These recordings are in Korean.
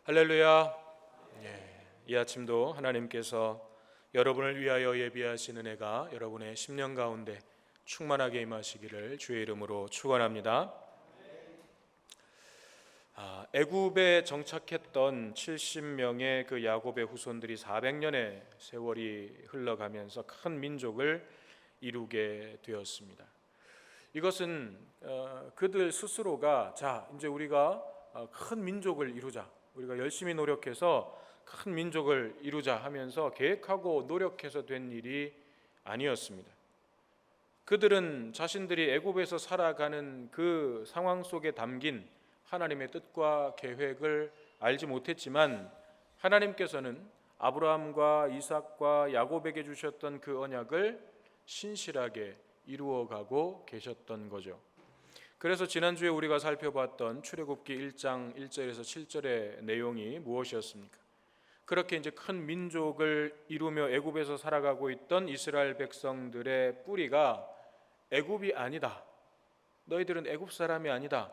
할렐루야. 이 아침도 하나님께서 여러분을 위하여 예비하신 은혜가 여러분의 심령 가운데 충만하게 임하시기를 주의 이름으로 축원합니다. 애굽에 정착했던 70명의 그 야곱의 후손들이 400년의 세월이 흘러가면서 큰 민족을 이루게 되었습니다. 이것은 그들 스스로가 이제 우리가 큰 민족을 이루자, 우리가 열심히 노력해서 큰 민족을 이루자 하면서 계획하고 노력해서 된 일이 아니었습니다. 그들은 자신들이 애굽에서 살아가는 그 상황 속에 담긴 하나님의 뜻과 계획을 알지 못했지만, 하나님께서는 아브라함과 이삭과 야곱에게 주셨던 그 언약을 신실하게 이루어가고 계셨던 거죠. 그래서 지난주에 우리가 살펴봤던 출애굽기 1장 1절에서 7절의 내용이 무엇이었습니까? 그렇게 이제 큰 민족을 이루며 애굽에서 살아가고 있던 이스라엘 백성들의 뿌리가 애굽이 아니다. 너희들은 애굽 사람이 아니다.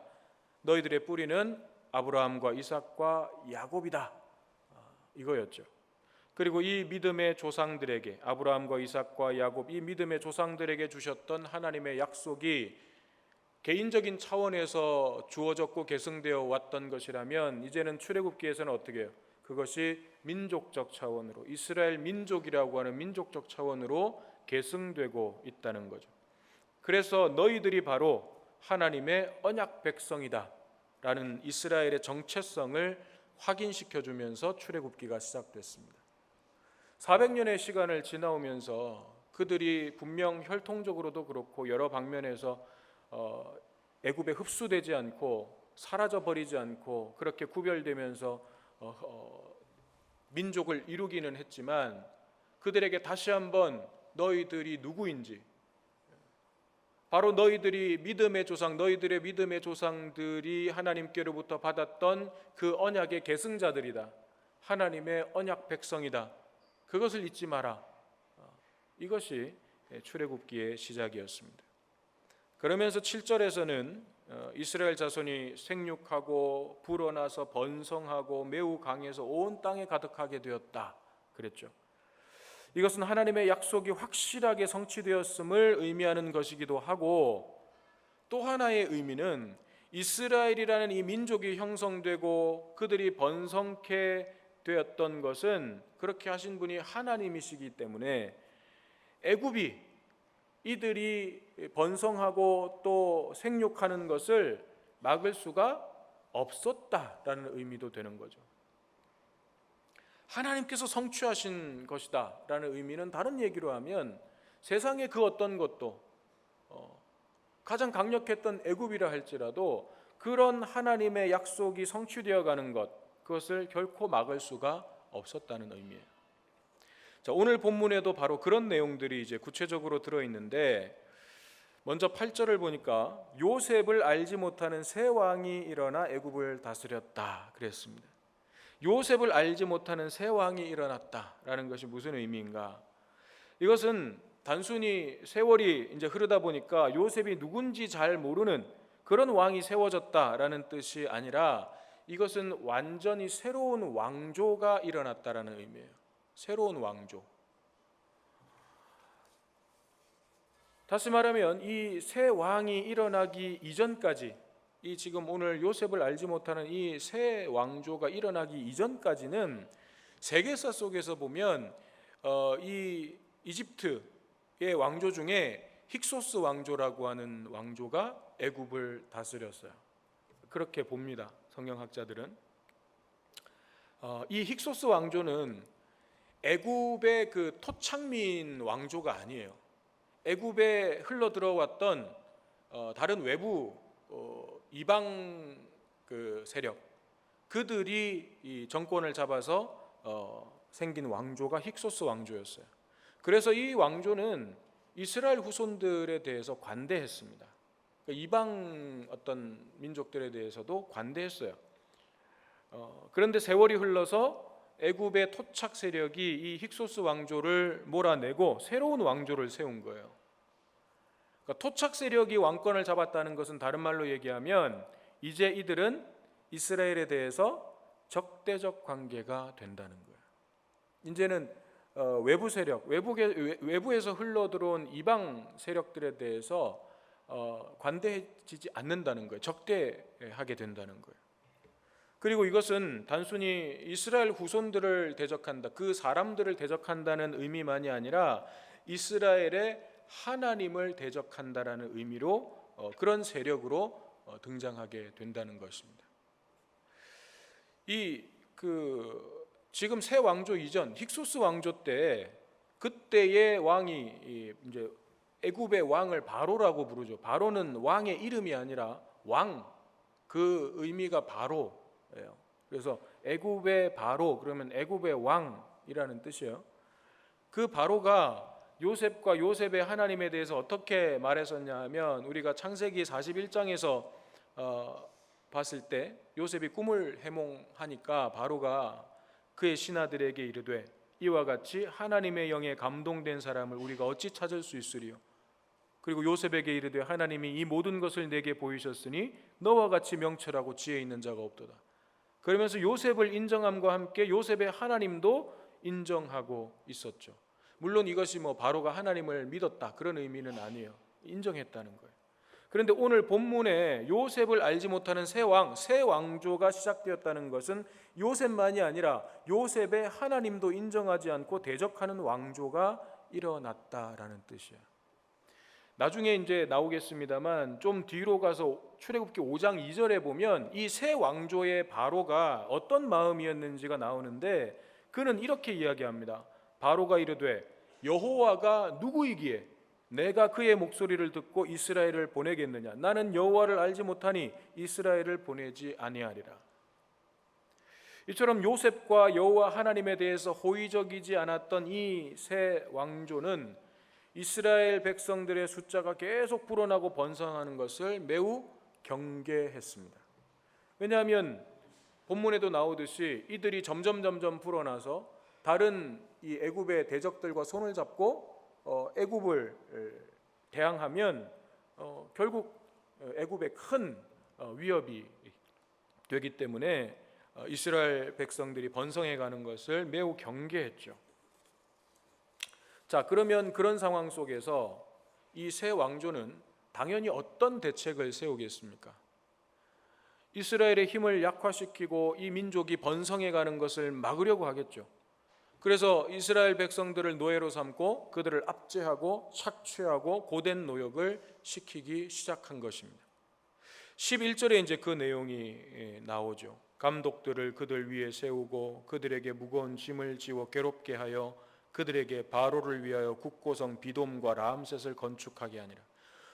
너희들의 뿌리는 아브라함과 이삭과 야곱이다. 이거였죠. 그리고 이 믿음의 조상들에게, 아브라함과 이삭과 야곱, 이 믿음의 조상들에게 주셨던 하나님의 약속이 개인적인 차원에서 주어졌고 계승되어 왔던 것이라면, 이제는 출애굽기에서는 어떻게 해요? 그것이 민족적 차원으로, 이스라엘 민족이라고 하는 민족적 차원으로 계승되고 있다는 거죠. 그래서 너희들이 바로 하나님의 언약 백성이다 라는 이스라엘의 정체성을 확인시켜주면서 출애굽기가 시작됐습니다. 400년의 시간을 지나오면서 그들이 분명 혈통적으로도 그렇고 여러 방면에서 애굽에 흡수되지 않고 사라져버리지 않고 그렇게 구별되면서 민족을 이루기는 했지만, 그들에게 다시 한번 너희들이 누구인지, 바로 너희들이 믿음의 조상, 너희들의 믿음의 조상들이 하나님께로부터 받았던 그 언약의 계승자들이다, 하나님의 언약 백성이다, 그것을 잊지 마라. 이것이 출애굽기의 시작이었습니다. 그러면서 7절에서는 이스라엘 자손이 생육하고 불어나서 번성하고 매우 강해서 온 땅에 가득하게 되었다 그랬죠. 이것은 하나님의 약속이 확실하게 성취되었음을 의미하는 것이기도 하고, 또 하나의 의미는 이스라엘이라는 이 민족이 형성되고 그들이 번성케 되었던 것은 그렇게 하신 분이 하나님이시기 때문에 애굽이 이들이 번성하고 또 생육하는 것을 막을 수가 없었다라는 의미도 되는 거죠. 하나님께서 성취하신 것이다 라는 의미는, 다른 얘기로 하면 세상의 그 어떤 것도 가장 강력했던 애굽이라 할지라도 그런 하나님의 약속이 성취되어 가는 것, 그것을 결코 막을 수가 없었다는 의미예요. 오늘 본문에도 바로 그런 내용들이 이제 구체적으로 들어있는데, 먼저 8절을 보니까 요셉을 알지 못하는 새 왕이 일어나 애굽을 다스렸다 그랬습니다. 요셉을 알지 못하는 새 왕이 일어났다라는 것이 무슨 의미인가? 이것은 단순히 세월이 이제 흐르다 보니까 요셉이 누군지 잘 모르는 그런 왕이 세워졌다라는 뜻이 아니라, 이것은 완전히 새로운 왕조가 일어났다라는 의미예요. 새로운 왕조. 다시 말하면 이 새 왕이 일어나기 이전까지, 이 지금 오늘 요셉을 알지 못하는 이 새 왕조가 일어나기 이전까지는 세계사 속에서 보면 이 이집트의 왕조 중에 힉소스 왕조라고 하는 왕조가 애굽을 다스렸어요. 그렇게 봅니다, 성경학자들은. 이 힉소스 왕조는 애굽의 그 토착민 왕조가 아니에요. 애굽에 흘러 들어왔던 다른 외부 이방 그 세력, 그들이 이 정권을 잡아서 생긴 왕조가 힉소스 왕조였어요. 그래서 이 왕조는 이스라엘 후손들에 대해서 관대했습니다. 그러니까 이방 어떤 민족들에 대해서도 관대했어요. 그런데 세월이 흘러서 애굽의 토착 세력이 이 힉소스 왕조를 몰아내고 새로운 왕조를 세운 거예요. 그러니까 토착 세력이 왕권을 잡았다는 것은 다른 말로 얘기하면 이제 이들은 이스라엘에 대해서 적대적 관계가 된다는 거예요. 이제는 외부 세력, 외부에서 흘러 들어온 이방 세력들에 대해서 관대해지지 않는다는 거예요. 적대하게 된다는 거예요. 그리고 이것은 단순히 이스라엘 후손들을 대적한다, 그 사람들을 대적한다는 의미만이 아니라 이스라엘의 하나님을 대적한다라는 의미로 그런 세력으로 등장하게 된다는 것입니다. 지금 새 왕조 이전 힉소스 왕조 때 그때의 왕이 이제 애굽의 왕을 바로라고 부르죠. 바로는 왕의 이름이 아니라 왕, 그 의미가 바로예요. 그래서 애굽의 바로 그러면 애굽의 왕이라는 뜻이에요. 그 바로가 요셉과 요셉의 하나님에 대해서 어떻게 말했었냐 하면 우리가 창세기 41장에서 봤을 때 요셉이 꿈을 해몽하니까 바로가 그의 신하들에게 이르되 이와 같이 하나님의 영에 감동된 사람을 우리가 어찌 찾을 수 있으리요. 그리고 요셉에게 이르되 하나님이 이 모든 것을 내게 보이셨으니 너와 같이 명철하고 지혜 있는 자가 없도다. 그러면서 요셉을 인정함과 함께 요셉의 하나님도 인정하고 있었죠. 물론 이것이 바로가 하나님을 믿었다 그런 의미는 아니에요. 인정했다는 거예요. 그런데 오늘 본문에 요셉을 알지 못하는 새 왕조가 시작되었다는 것은 요셉만이 아니라 요셉의 하나님도 인정하지 않고 대적하는 왕조가 일어났다라는 뜻이에요. 나중에 이제 나오겠습니다만 좀 뒤로 가서 출애굽기 5장 2절에 보면 이 새 왕조의 바로가 어떤 마음이었는지가 나오는데 그는 이렇게 이야기합니다. 바로가 이르되 여호와가 누구이기에 내가 그의 목소리를 듣고 이스라엘을 보내겠느냐. 나는 여호와를 알지 못하니 이스라엘을 보내지 아니하리라. 이처럼 요셉과 여호와 하나님에 대해서 호의적이지 않았던 이 새 왕조는 이스라엘 백성들의 숫자가 계속 불어나고 번성하는 것을 매우 경계했습니다. 왜냐하면 본문에도 나오듯이 이들이 점점 불어나서 다른 이 애굽의 대적들과 손을 잡고 애굽을 대항하면 결국 애굽에 큰 위협이 되기 때문에 이스라엘 백성들이 번성해 가는 것을 매우 경계했죠. 자, 그러면 그런 상황 속에서 이 새 왕조는 당연히 어떤 대책을 세우겠습니까? 이스라엘의 힘을 약화시키고 이 민족이 번성해 가는 것을 막으려고 하겠죠. 그래서 이스라엘 백성들을 노예로 삼고 그들을 압제하고 착취하고 고된 노역을 시키기 시작한 것입니다. 11절에 이제 그 내용이 나오죠. 감독들을 그들 위에 세우고 그들에게 무거운 짐을 지워 괴롭게 하여 그들에게 바로를 위하여 국고성 비돔과 람셋을 건축하게 하니라.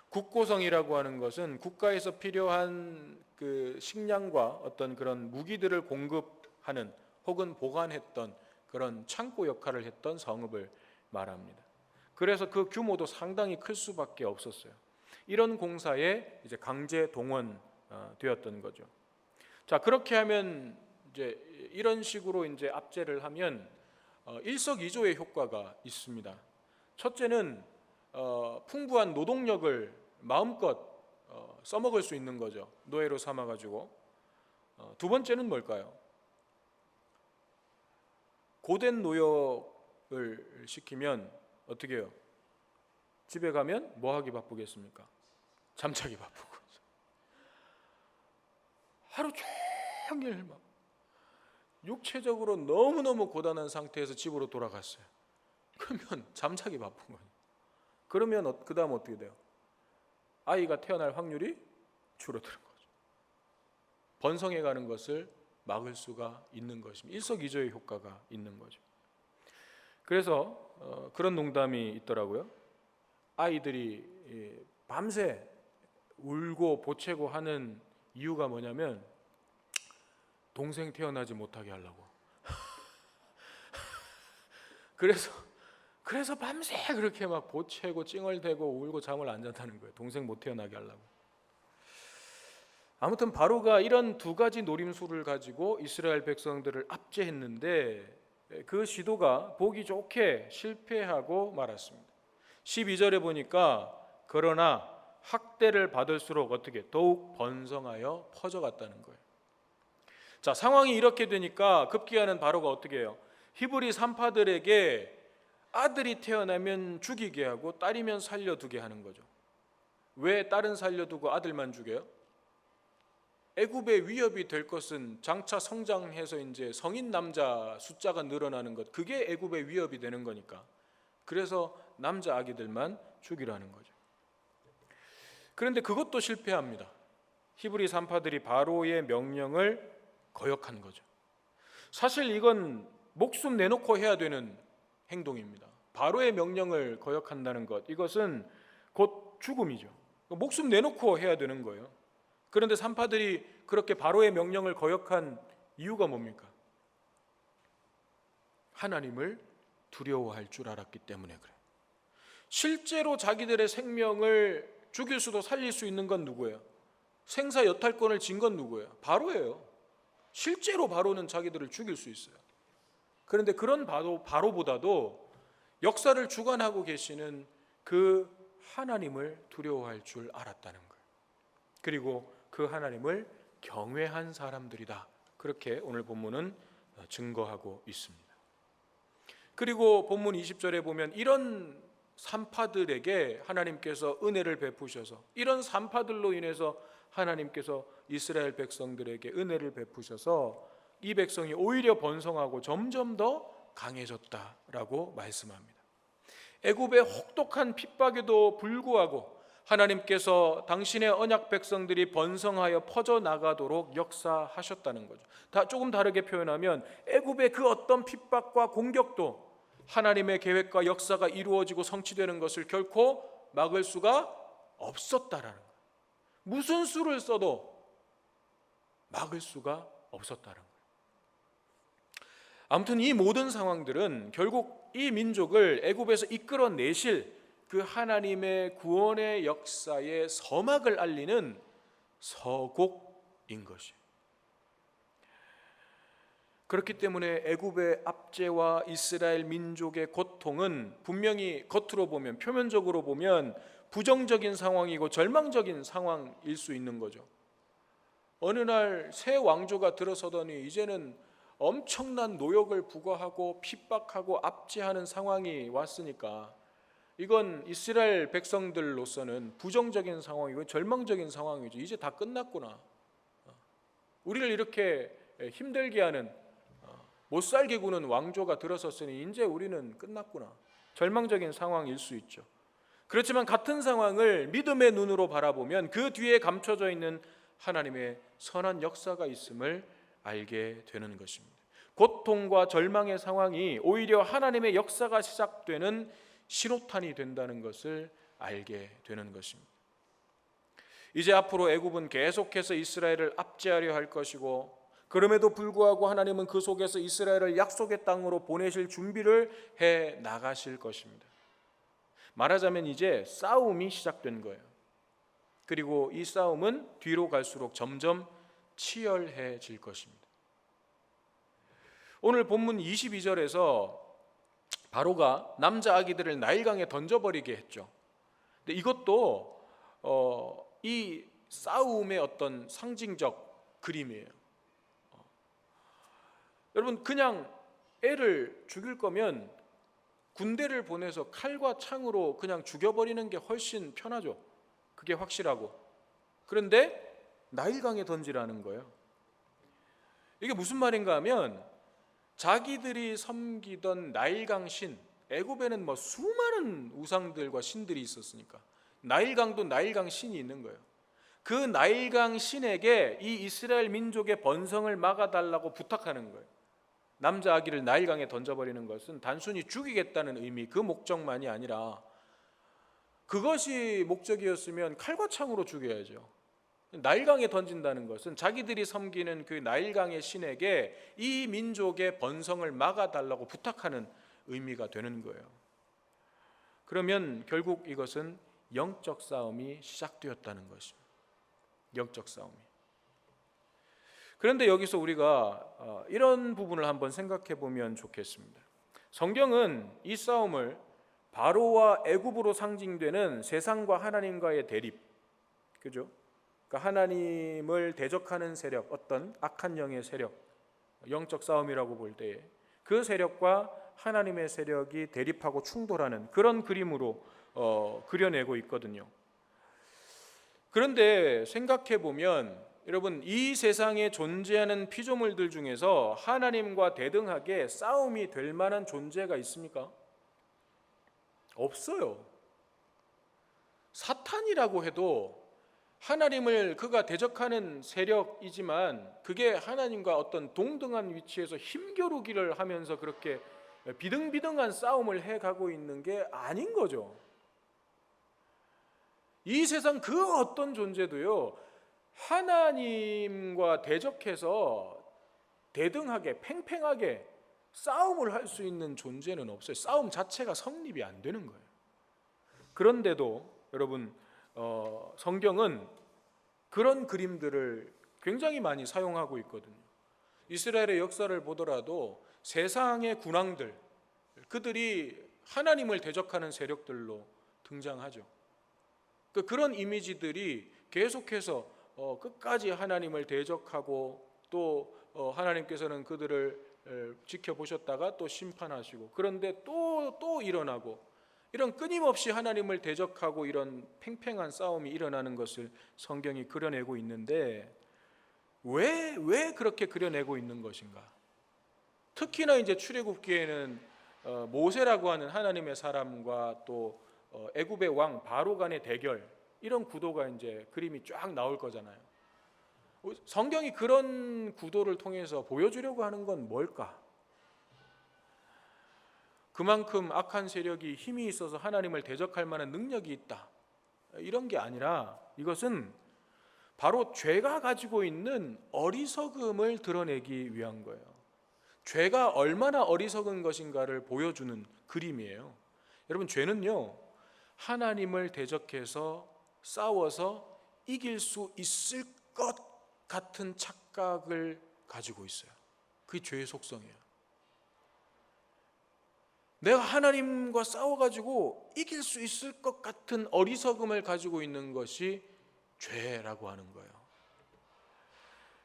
국고성이라고 하는 것은 국가에서 필요한 그 식량과 어떤 그런 무기들을 공급하는 혹은 보관했던 그런 창고 역할을 했던 성읍을 말합니다. 그래서 그 규모도 상당히 클 수밖에 없었어요. 이런 공사에 이제 강제 동원되었던 거죠. 자, 그렇게 하면 이제 이런 식으로 이제 압제를 하면 일석이조의 효과가 있습니다. 첫째는 풍부한 노동력을 마음껏 써먹을 수 있는 거죠. 노예로 삼아가지고. 두 번째는 뭘까요? 고된 노역을 시키면 어떻게 해요? 집에 가면 뭐 하기 바쁘겠습니까? 잠자기 바쁘고 하루 종일 막 육체적으로 너무너무 고단한 상태에서 집으로 돌아갔어요. 그러면 잠자기 바쁜 거예요. 그러면 그 다음 어떻게 돼요? 아이가 태어날 확률이 줄어드는 거죠. 번성해가는 것을 막을 수가 있는 것입니다. 일석이조의 효과가 있는 거죠. 그래서 그런 농담이 있더라고요. 아이들이 밤새 울고 보채고 하는 이유가 뭐냐면 동생 태어나지 못하게 하려고. 그래서 밤새 그렇게 막 보채고 찡얼대고 울고 잠을 안 잔다는 거예요. 동생 못 태어나게 하려고. 아무튼 바로가 이런 두 가지 노림수를 가지고 이스라엘 백성들을 압제했는데 그 시도가 보기 좋게 실패하고 말았습니다. 12절에 보니까 그러나 학대를 받을수록 어떻게 더욱 번성하여 퍼져갔다는 거예요. 자, 상황이 이렇게 되니까 급기야는 바로가 어떻게 해요? 히브리 산파들에게 아들이 태어나면 죽이게 하고 딸이면 살려두게 하는 거죠. 왜 딸은 살려두고 아들만 죽여요? 애굽의 위협이 될 것은 장차 성장해서 이제 성인 남자 숫자가 늘어나는 것, 그게 애굽의 위협이 되는 거니까. 그래서 남자 아기들만 죽이라는 거죠. 그런데 그것도 실패합니다. 히브리 산파들이 바로의 명령을 거역한 거죠. 사실 이건 목숨 내놓고 해야 되는 행동입니다. 바로의 명령을 거역한다는 것, 이것은 곧 죽음이죠. 목숨 내놓고 해야 되는 거예요. 그런데 산파들이 그렇게 바로의 명령을 거역한 이유가 뭡니까? 하나님을 두려워할 줄 알았기 때문에 그래요. 실제로 자기들의 생명을 죽일 수도 살릴 수 있는 건 누구예요? 생사 여탈권을 진 건 누구예요? 바로예요. 실제로 바로는 자기들을 죽일 수 있어요. 그런데 그런 바로보다도 역사를 주관하고 계시는 그 하나님을 두려워할 줄 알았다는 거예요. 그리고 그 하나님을 경외한 사람들이다. 그렇게 오늘 본문은 증거하고 있습니다. 그리고 본문 20절에 보면 이런 산파들에게 하나님께서 은혜를 베푸셔서, 이런 산파들로 인해서 하나님께서 이스라엘 백성들에게 은혜를 베푸셔서 이 백성이 오히려 번성하고 점점 더 강해졌다라고 말씀합니다. 애굽의 혹독한 핍박에도 불구하고 하나님께서 당신의 언약 백성들이 번성하여 퍼져나가도록 역사하셨다는 거죠. 조금 다르게 표현하면 애굽의 그 어떤 핍박과 공격도 하나님의 계획과 역사가 이루어지고 성취되는 것을 결코 막을 수가 없었다라는 거예요. 무슨 수를 써도 막을 수가 없었다는 거예요. 아무튼 이 모든 상황들은 결국 이 민족을 애굽에서 이끌어내실 그 하나님의 구원의 역사의 서막을 알리는 서곡인 것이에요. 그렇기 때문에 애굽의 압제와 이스라엘 민족의 고통은 분명히 겉으로 보면, 표면적으로 보면 부정적인 상황이고 절망적인 상황일 수 있는 거죠. 어느 날 새 왕조가 들어서더니 이제는 엄청난 노역을 부과하고 핍박하고 압제하는 상황이 왔으니까 이건 이스라엘 백성들로서는 부정적인 상황이고 절망적인 상황이죠. 이제 다 끝났구나. 우리를 이렇게 힘들게 하는, 못살게 구는 왕조가 들어섰으니 이제 우리는 끝났구나. 절망적인 상황일 수 있죠. 그렇지만 같은 상황을 믿음의 눈으로 바라보면 그 뒤에 감춰져 있는 하나님의 선한 역사가 있음을 알게 되는 것입니다. 고통과 절망의 상황이 오히려 하나님의 역사가 시작되는 신호탄이 된다는 것을 알게 되는 것입니다. 이제 앞으로 애굽은 계속해서 이스라엘을 압제하려 할 것이고, 그럼에도 불구하고 하나님은 그 속에서 이스라엘을 약속의 땅으로 보내실 준비를 해 나가실 것입니다. 말하자면 이제 싸움이 시작된 거예요. 그리고 이 싸움은 뒤로 갈수록 점점 치열해질 것입니다. 오늘 본문 22절에서 바로가 남자 아기들을 나일강에 던져버리게 했죠. 근데 이것도 이 싸움의 어떤 상징적 그림이에요. 여러분, 그냥 애를 죽일 거면 군대를 보내서 칼과 창으로 그냥 죽여버리는 게 훨씬 편하죠. 그게 확실하고. 그런데 나일강에 던지라는 거예요. 이게 무슨 말인가 하면 자기들이 섬기던 나일강 신, 애굽에는 수많은 우상들과 신들이 있었으니까 나일강도 나일강 신이 있는 거예요. 그 나일강 신에게 이 이스라엘 민족의 번성을 막아달라고 부탁하는 거예요. 남자 아기를 나일강에 던져버리는 것은 단순히 죽이겠다는 의미, 그 목적만이 아니라, 그것이 목적이었으면 칼과 창으로 죽여야죠. 나일강에 던진다는 것은 자기들이 섬기는 그 나일강의 신에게 이 민족의 번성을 막아달라고 부탁하는 의미가 되는 거예요. 그러면 결국 이것은 영적 싸움이 시작되었다는 것입니다. 영적 싸움이. 그런데 여기서 우리가 이런 부분을 한번 생각해 보면 좋겠습니다. 성경은 이 싸움을 바로와 애굽으로 상징되는 세상과 하나님과의 대립, 그죠? 그러니까 하나님을 대적하는 세력, 어떤 악한 영의 세력, 영적 싸움이라고 볼 때에 그 세력과 하나님의 세력이 대립하고 충돌하는 그런 그림으로 그려내고 있거든요. 그런데 생각해 보면 여러분, 이 세상에 존재하는 피조물들 중에서 하나님과 대등하게 싸움이 될 만한 존재가 있습니까? 없어요. 사탄이라고 해도 하나님을 그가 대적하는 세력이지만 그게 하나님과 어떤 동등한 위치에서 힘겨루기를 하면서 그렇게 비등비등한 싸움을 해가고 있는 게 아닌 거죠. 이 세상 그 어떤 존재도요, 하나님과 대적해서 대등하게 팽팽하게 싸움을 할 수 있는 존재는 없어요. 싸움 자체가 성립이 안 되는 거예요. 그런데도 여러분, 성경은 그런 그림들을 굉장히 많이 사용하고 있거든요. 이스라엘의 역사를 보더라도 세상의 군왕들, 그들이 하나님을 대적하는 세력들로 등장하죠. 그런 이미지들이 계속해서 끝까지 하나님을 대적하고 또 하나님께서는 그들을 지켜보셨다가 또 심판하시고, 그런데 또 일어나고, 이런 끊임없이 하나님을 대적하고 이런 팽팽한 싸움이 일어나는 것을 성경이 그려내고 있는데 왜 그렇게 그려내고 있는 것인가? 특히나 이제 출애굽기에는 모세라고 하는 하나님의 사람과 또 애굽의 왕 바로 간의 대결, 이런 구도가 이제 그림이 쫙 나올 거잖아요. 성경이 그런 구도를 통해서 보여주려고 하는 건 뭘까? 그만큼 악한 세력이 힘이 있어서 하나님을 대적할 만한 능력이 있다, 이런 게 아니라 이것은 바로 죄가 가지고 있는 어리석음을 드러내기 위한 거예요. 죄가 얼마나 어리석은 것인가를 보여주는 그림이에요. 여러분, 죄는요, 하나님을 대적해서 싸워서 이길 수 있을 것 같은 착각을 가지고 있어요. 그게 죄의 속성이에요. 내가 하나님과 싸워가지고 이길 수 있을 것 같은 어리석음을 가지고 있는 것이 죄라고 하는 거예요.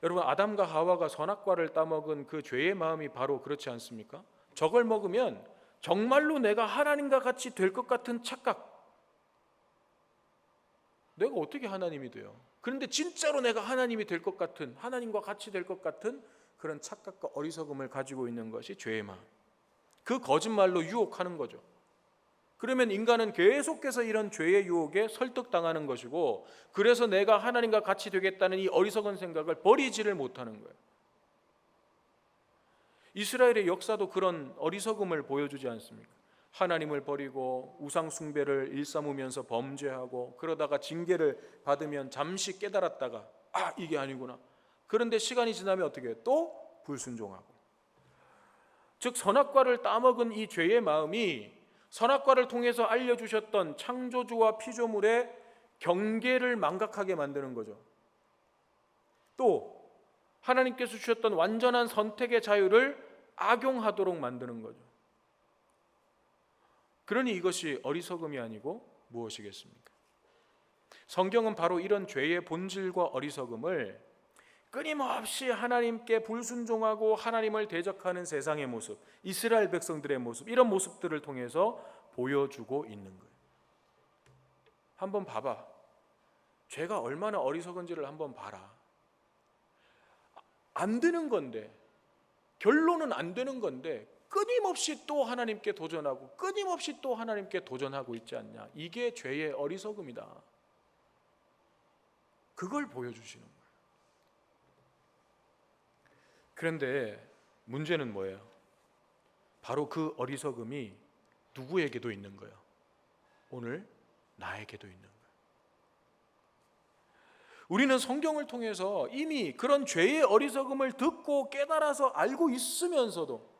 여러분, 아담과 하와가 선악과를 따먹은 그 죄의 마음이 바로 그렇지 않습니까? 저걸 먹으면 정말로 내가 하나님과 같이 될 것 같은 착각, 내가 어떻게 하나님이 돼요? 그런데 진짜로 내가 하나님이 될 것 같은, 하나님과 같이 될 것 같은 그런 착각과 어리석음을 가지고 있는 것이 죄의 마음. 그 거짓말로 유혹하는 거죠. 그러면 인간은 계속해서 이런 죄의 유혹에 설득당하는 것이고, 그래서 내가 하나님과 같이 되겠다는 이 어리석은 생각을 버리지를 못하는 거예요. 이스라엘의 역사도 그런 어리석음을 보여주지 않습니까? 하나님을 버리고 우상 숭배를 일삼으면서 범죄하고, 그러다가 징계를 받으면 잠시 깨달았다가 이게 아니구나. 그런데 시간이 지나면 어떻게 해요? 또 불순종하고. 즉, 선악과를 따먹은 이 죄의 마음이 선악과를 통해서 알려주셨던 창조주와 피조물의 경계를 망각하게 만드는 거죠. 또 하나님께서 주셨던 완전한 선택의 자유를 악용하도록 만드는 거죠. 그러니 이것이 어리석음이 아니고 무엇이겠습니까? 성경은 바로 이런 죄의 본질과 어리석음을 끊임없이 하나님께 불순종하고 하나님을 대적하는 세상의 모습, 이스라엘 백성들의 모습, 이런 모습들을 통해서 보여주고 있는 거예요. 한번 봐봐. 죄가 얼마나 어리석은지를 한번 봐라. 안 되는 건데, 결론은 안 되는 건데 끊임없이 또 하나님께 도전하고 끊임없이 또 하나님께 도전하고 있지 않냐. 이게 죄의 어리석음이다. 그걸 보여주시는 거예요. 그런데 문제는 뭐예요? 바로 그 어리석음이 누구에게도 있는 거예요. 오늘 나에게도 있는 거예요. 우리는 성경을 통해서 이미 그런 죄의 어리석음을 듣고 깨달아서 알고 있으면서도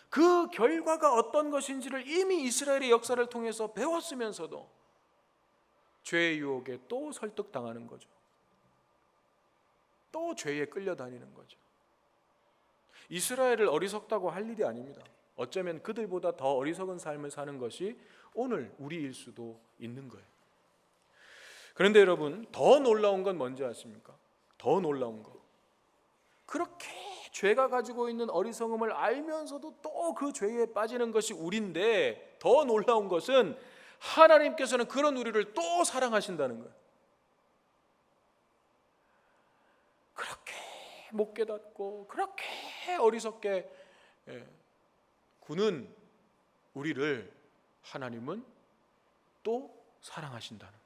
그 결과가 어떤 것인지를 이미 이스라엘의 역사를 통해서 배웠으면서도 죄의 유혹에 또 설득당하는 거죠. 또 죄에 끌려다니는 거죠. 이스라엘을 어리석다고 할 일이 아닙니다. 어쩌면 그들보다 더 어리석은 삶을 사는 것이 오늘 우리일 수도 있는 거예요. 그런데 여러분, 더 놀라운 건 뭔지 아십니까? 더 놀라운 거, 그렇게 죄가 가지고 있는 어리석음을 알면서도 또 그 죄에 빠지는 것이 우리인데, 더 놀라운 것은 하나님께서는 그런 우리를 또 사랑하신다는 거예요. 그렇게 못 깨닫고 그렇게 어리석게 구는 우리를 하나님은 또 사랑하신다는 거예요.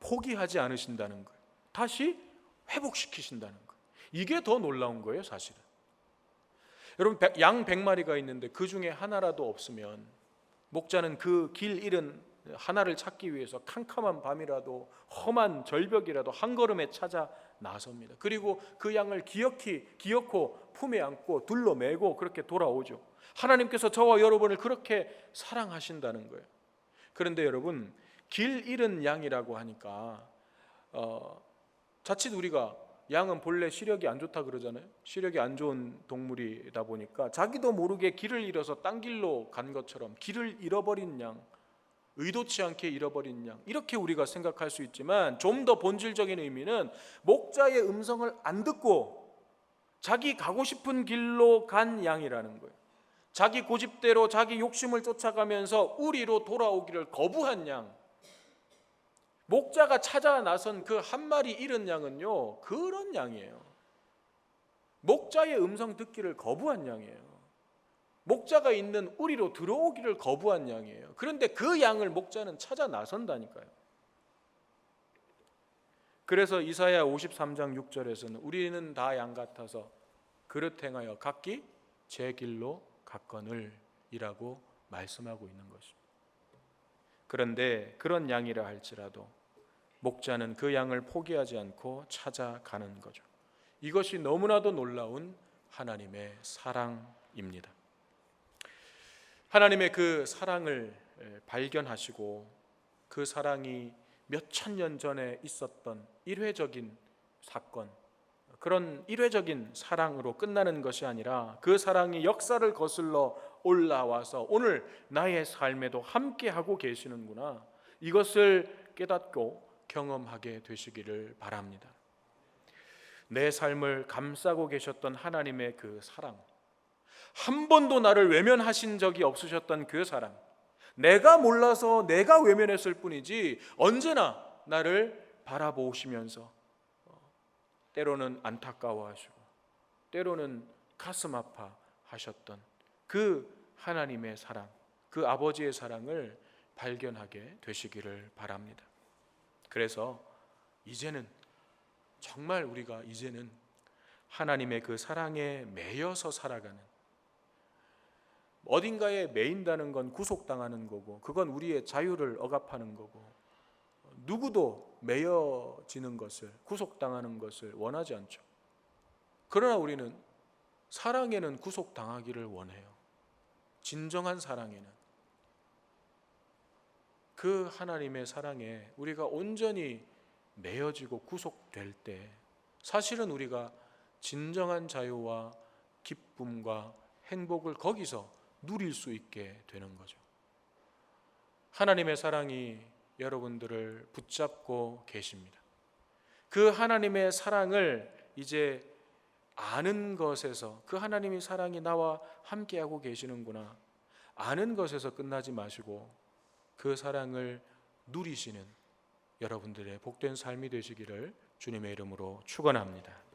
포기하지 않으신다는 거예요. 다시 회복시키신다는 거예요. 이게 더 놀라운 거예요, 사실은. 여러분, 양 100마리가 있는데 그 중에 하나라도 없으면 목자는 그 길 잃은 하나를 찾기 위해서 캄캄한 밤이라도 험한 절벽이라도 한 걸음에 찾아 나섭니다. 그리고 그 양을 기어코 품에 안고 둘러매고 그렇게 돌아오죠. 하나님께서 저와 여러분을 그렇게 사랑하신다는 거예요. 그런데 여러분, 길 잃은 양이라고 하니까 자칫 우리가 양은 본래 시력이 안 좋다 그러잖아요. 시력이 안 좋은 동물이다 보니까 자기도 모르게 길을 잃어서 딴 길로 간 것처럼 길을 잃어버린 양, 의도치 않게 잃어버린 양, 이렇게 우리가 생각할 수 있지만 좀 더 본질적인 의미는 목자의 음성을 안 듣고 자기 가고 싶은 길로 간 양이라는 거예요. 자기 고집대로 자기 욕심을 쫓아가면서 우리로 돌아오기를 거부한 양, 목자가 찾아 나선 그 한 마리 잃은 양은요, 그런 양이에요. 목자의 음성 듣기를 거부한 양이에요. 목자가 있는 우리로 들어오기를 거부한 양이에요. 그런데 그 양을 목자는 찾아 나선다니까요. 그래서 이사야 53장 6절에서는 우리는 다 양 같아서 그릇 행하여 각기 제 길로 갔거늘 이라고 말씀하고 있는 것입니다. 그런데 그런 양이라 할지라도 목자는 그 양을 포기하지 않고 찾아가는 거죠. 이것이 너무나도 놀라운 하나님의 사랑입니다. 하나님의 그 사랑을 발견하시고 그 사랑이 몇천 년 전에 있었던 일회적인 사건, 그런 일회적인 사랑으로 끝나는 것이 아니라 그 사랑이 역사를 거슬러 올라와서 오늘 나의 삶에도 함께하고 계시는구나, 이것을 깨닫고 경험하게 되시기를 바랍니다. 내 삶을 감싸고 계셨던 하나님의 그 사랑, 한 번도 나를 외면하신 적이 없으셨던 그 사랑, 내가 몰라서 내가 외면했을 뿐이지 언제나 나를 바라보시면서 때로는 안타까워하시고 때로는 가슴 아파하셨던 그 하나님의 사랑, 그 아버지의 사랑을 발견하게 되시기를 바랍니다. 그래서 이제는 정말 우리가 이제는 하나님의 그 사랑에 매여서 살아가는, 어딘가에 매인다는 건 구속당하는 거고 그건 우리의 자유를 억압하는 거고 누구도 매여지는 것을, 구속당하는 것을 원하지 않죠. 그러나 우리는 사랑에는 구속당하기를 원해요. 진정한 사랑에는, 그 하나님의 사랑에 우리가 온전히 매여지고 구속될 때 사실은 우리가 진정한 자유와 기쁨과 행복을 거기서 누릴 수 있게 되는 거죠. 하나님의 사랑이 여러분들을 붙잡고 계십니다. 그 하나님의 사랑을 이제 아는 것에서, 그 하나님의 사랑이 나와 함께하고 계시는구나, 아는 것에서 끝나지 마시고 그 사랑을 누리시는 여러분들의 복된 삶이 되시기를 주님의 이름으로 축원합니다.